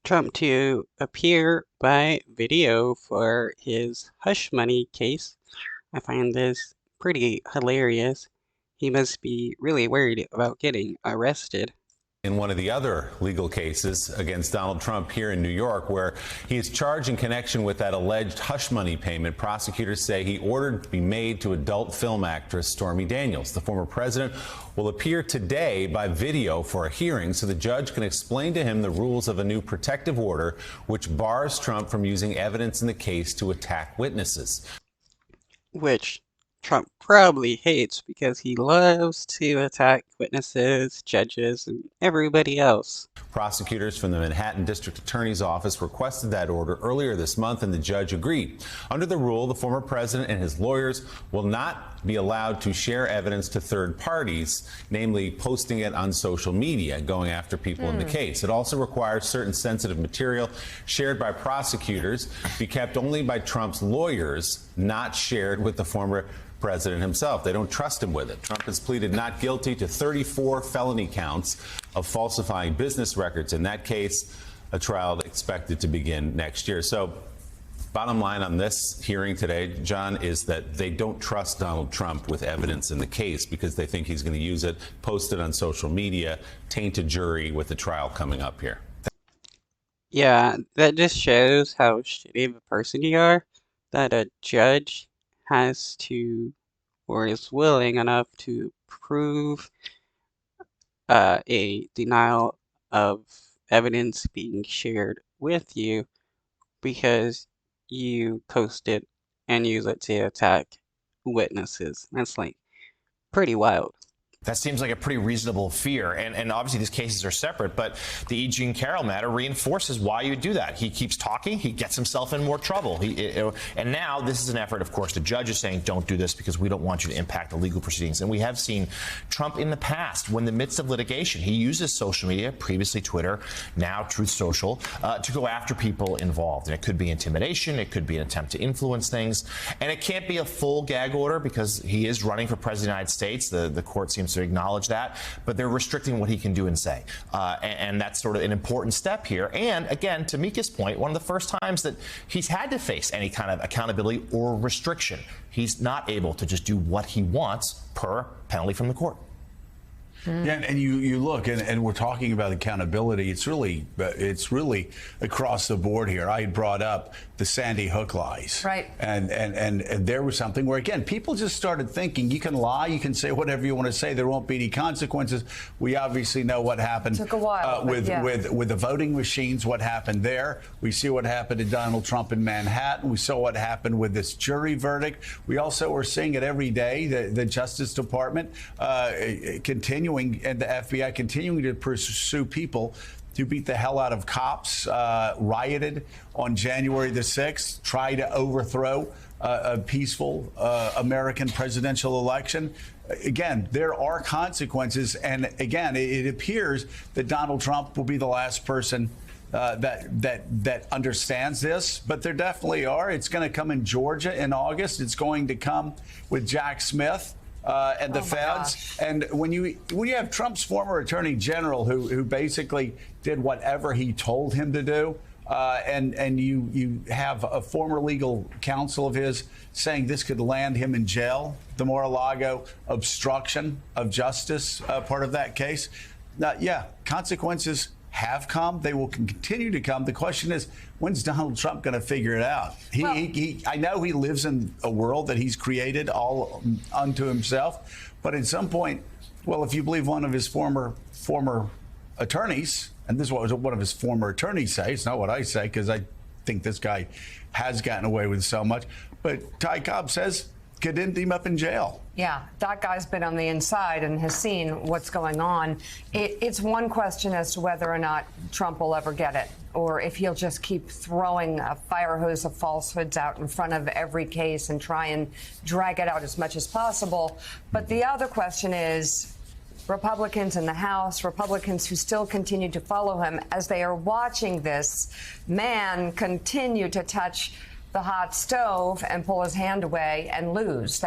Trump to appear by video for his hush money case. I find this pretty hilarious. He must be really worried about getting arrested. In one of the other legal cases against Donald Trump here in New York, where he is charged in connection with that alleged hush money payment prosecutors say he ordered to be made to adult film actress Stormy Daniels. The former president will appear today by video for a hearing so the judge can explain to him the rules of a new protective order which bars Trump from using evidence in the case to attack witnesses. Which Trump probably hates because he loves to attack witnesses, judges, and everybody else. Prosecutors from the Manhattan District Attorney's Office requested that order earlier this month, and the judge agreed. Under the rule, the former president and his lawyers will not be allowed to share evidence to third parties, namely posting it on social media, going after people in the case. It also requires certain sensitive material shared by prosecutors be kept only by Trump's lawyers, not shared with the former president himself. They don't trust him with it. Trump has pleaded not guilty to 34 felony counts of falsifying business records. In that case, a trial expected to begin next year. So bottom line on this hearing today, John, is that they don't trust Donald Trump with evidence in the case because they think he's going to use it, post it on social media, taint a jury with the trial coming up here. Yeah, that just shows how shitty of a person you are, that a judge has to, or is willing enough to prove a denial of evidence being shared with you because you post it and use it to attack witnesses. That's like pretty wild. That seems like a pretty reasonable fear. And obviously these cases are separate, but the E. Jean Carroll matter reinforces why you do that. He keeps talking, he gets himself in more trouble. And now this is an effort, of course, the judge is saying, don't do this because we don't want you to impact the legal proceedings. And we have seen Trump in the past, when in the midst of litigation, he uses social media, previously Twitter, now Truth Social, to go after people involved. And it could be intimidation, it could be an attempt to influence things. And it can't be a full gag order because he is running for president of the United States. The court seems to acknowledge that, but they're restricting what he can do and say. And that's sort of an important step here. And again, to Mika's point, one of the first times that he's had to face any kind of accountability or restriction. He's not able to just do what he wants per penalty from the court. Yeah, and you look, and we're talking about accountability. It's really across the board here. I had brought up the Sandy Hook lies, right? And there was something where, again, people just started thinking you can lie, you can say whatever you want to say, there won't be any consequences. We obviously know what happened. Took a while, with the voting machines. What happened there? We see what happened to Donald Trump in Manhattan. We saw what happened with this jury verdict. We also are seeing it every day. The Justice Department continuing. And the FBI continuing to pursue people who beat the hell out of cops, rioted on January the 6th, tried to overthrow a peaceful American presidential election. Again, there are consequences. And again, it appears that Donald Trump will be the last person that understands this, but there definitely are. It's going to come in Georgia in August. It's going to come with Jack Smith. And the feds. Gosh. And when you have Trump's former attorney general who basically did whatever he told him to do, and you have a former legal counsel of his saying this could land him in jail, the Mar-a-Lago obstruction of justice part of that case. Yeah, consequences have come. They will continue to come. The question is, when's Donald Trump going to figure it out? I know he lives in a world that he's created all unto himself, but at some point, well, if you believe one of his former attorneys, and this is what one of his former attorneys say, it's not what I say because I think this guy has gotten away with so much, but Ty Cobb says could end him up in jail. Yeah, that guy's been on the inside and has seen what's going on. It's one question as to whether or not Trump will ever get it, or if he'll just keep throwing a fire hose of falsehoods out in front of every case and try and drag it out as much as possible. But the other question is, Republicans in the House, Republicans who still continue to follow him, as they are watching this man continue to touch the hot stove and pull his hand away and lose.